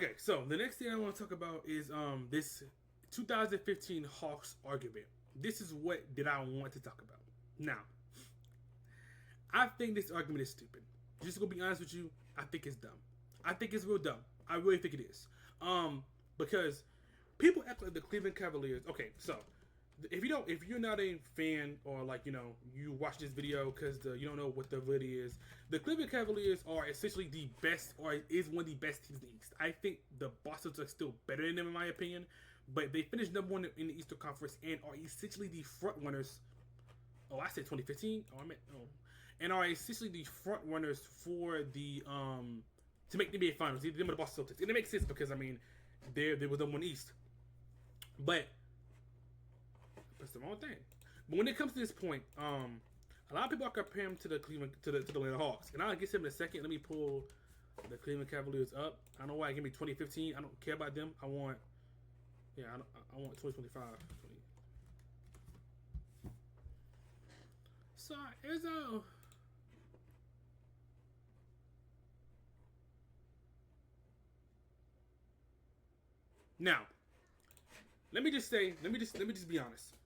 Okay, so the next thing I want to talk about is this 2015 Hawks argument. This is what did I want to talk about. Now, I think this argument is stupid. Just gonna be honest with you, I think it's dumb. I think it's real dumb. I really think it is. Because people act like the Cleveland Cavaliers. Okay, so if you're not a fan or like you watch this video because you don't know what the video is, the Cleveland Cavaliers are essentially the best or is one of the best teams in the East. I think the Boston are still better than them in my opinion, but they finished number one in the Eastern Conference and are essentially the front runners. Oh, I said 2015. Oh, I meant and are essentially the front runners for the to make the NBA Finals. Them and the Boston Celtics, and it makes sense because I mean they were number one East, but that's the wrong thing. But when it comes to this point, a lot of people are comparing him to the Cleveland to the Atlanta Hawks, and I'll get him in a second. Let me pull the Cleveland Cavaliers up. I don't know why. Give me 2015. I don't care about them. I want 2025. So here's a. Now, let me just be honest.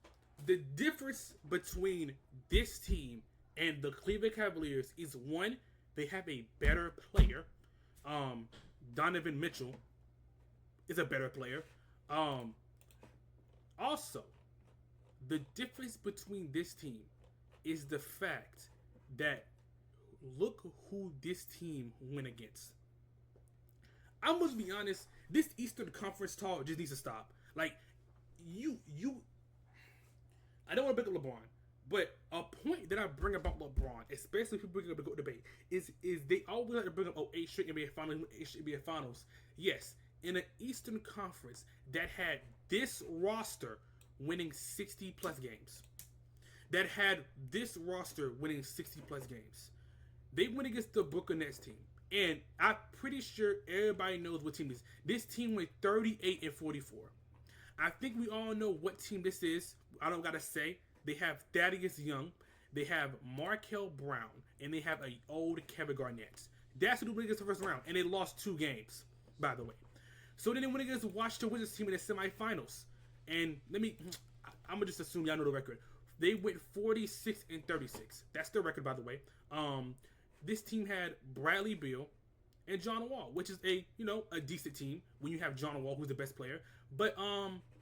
The difference between this team and the Cleveland Cavaliers is one, they have a better player. Donovan Mitchell is a better player. Also, the difference between this team is the fact that look who this team went against. I'm gonna be honest. This Eastern Conference talk just needs to stop. Like you, I don't want to bring up LeBron, but a point that I bring about LeBron, especially if people bring up the debate, is they always like to bring up 8 straight NBA Finals, 8 straight NBA Finals. Yes, in an Eastern Conference that had this roster winning 60 plus games, that had this roster winning 60 plus games, they went against the Brooklyn Nets team. And I'm pretty sure everybody knows what team this is. This team went 38 and 44. I think we all know what team this is. I don't gotta say. They have Thaddeus Young, they have Markel Brown, and they have an old Kevin Garnett. That's who they went against the first round, and they lost 2 games, by the way. So then they went against the Washington Wizards team in the semifinals. And I'm gonna just assume y'all know the record. They went 46 and 36. That's their record, by the way. This team had Bradley Beal and John Wall, which is a decent team when you have John Wall, who's the best player. But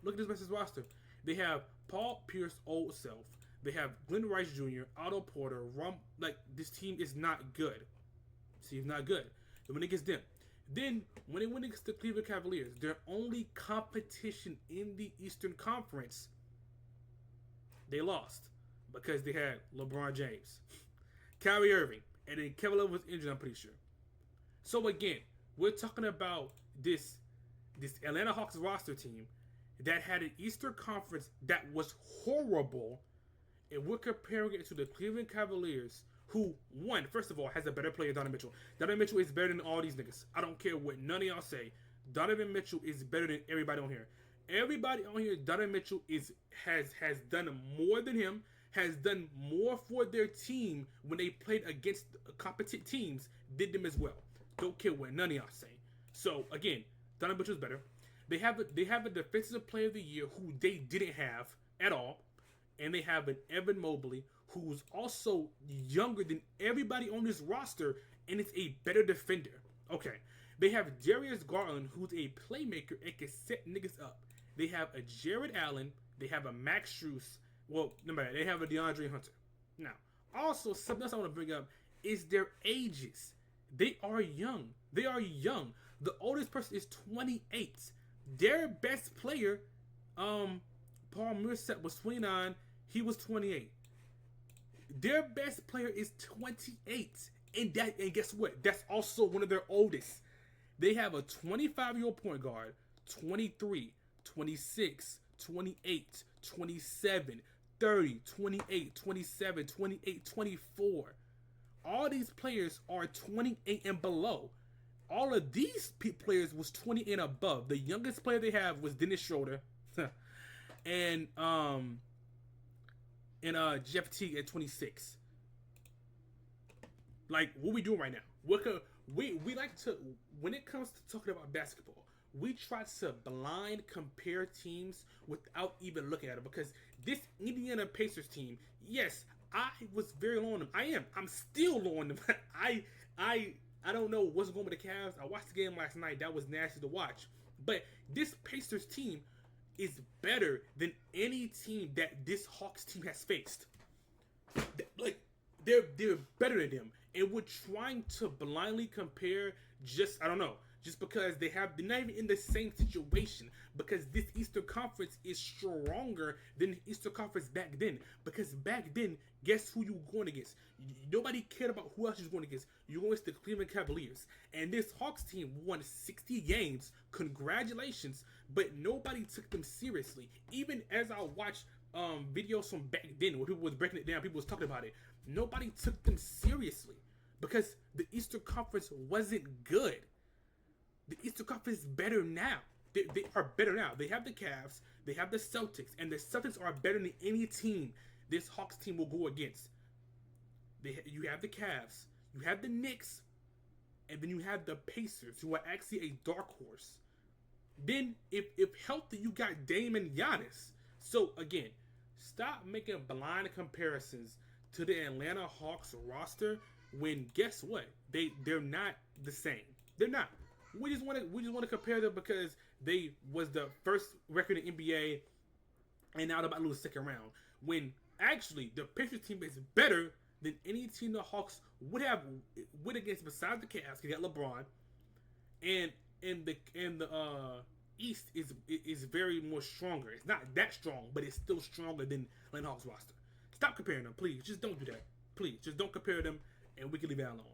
look at this Wizards roster. They have Paul Pierce, old self. They have Glenn Rice Jr., Otto Porter. This team is not good. See, it's not good. And when it gets them, then when they went against the Cleveland Cavaliers, their only competition in the Eastern Conference, they lost because they had LeBron James, Kyrie Irving, and then Kevin Love was injured, I'm pretty sure. So again, we're talking about this Atlanta Hawks roster team that had an Eastern Conference that was horrible, and we're comparing it to the Cleveland Cavaliers, who, one, first of all, has a better player than Donovan Mitchell. Donovan Mitchell is better than all these niggas. I don't care what none of y'all say. Donovan Mitchell is better than everybody on here. Everybody on here, Donovan Mitchell has done more than him, has done more for their team when they played against competent teams, did them as well. Don't care what none of y'all say. So again, Donovan Mitchell's better. They have a defensive player of the year who they didn't have at all, and they have an Evan Mobley who's also younger than everybody on this roster, and is a better defender. Okay, they have Darius Garland, who's a playmaker and can set niggas up. They have a Jared Allen. They have a Max Strus. Well, remember, they have a DeAndre Hunter. Now, also, something else I want to bring up is their ages. They are young. They are young. The oldest person is 28. Their best player, Paul Millsap, was 29. He was 28. Their best player is 28. And guess what? That's also one of their oldest. They have a 25-year-old point guard, 23, 26, 28, 27, 30, 28, 27, 28, 24. All these players are 28 and below. All of these players was 20 and above. The youngest player they have was Dennis Schroeder, and Jeff Teague at 26. Like, what we doing right now? we like to, when it comes to talking about basketball, we try to blind compare teams without even looking at it, because this Indiana Pacers team, yes, I was very low on them. I'm still low on them. I I I don't know what's going with the Cavs. I watched the game last night. That was nasty to watch. But this Pacers team is better than any team that this Hawks team has faced. Like, they're better than them, and we're trying to blindly compare. Just, I don't know, just because they're not even in the same situation, because this Eastern Conference is stronger than the Eastern Conference back then. Because back then, guess who you were going against? Nobody cared about who else you were going against. You were against the Cleveland Cavaliers, and this Hawks team won 60 games. Congratulations, but nobody took them seriously. Even as I watched videos from back then where people was breaking it down, people was talking about it. Nobody took them seriously because the Eastern Conference wasn't good. The Eastern Conference is better now. They are better now. They have the Cavs, they have the Celtics, and the Celtics are better than any team this Hawks team will go against. You have the Cavs, you have the Knicks, and then you have the Pacers, who are actually a dark horse. Then, if healthy, you got Dame and Giannis. So again, stop making blind comparisons to the Atlanta Hawks roster when, guess what? They're not the same. They're not. We just want to compare them because they was the first record in NBA, and now they're about to lose the second round. When actually the Patriots team is better than any team the Hawks would have went against besides the Cavs. You got LeBron, and the East is very more stronger. It's not that strong, but it's still stronger than Atlanta Hawks roster. Stop comparing them, please. Just don't do that. Please, just don't compare them, and we can leave that alone.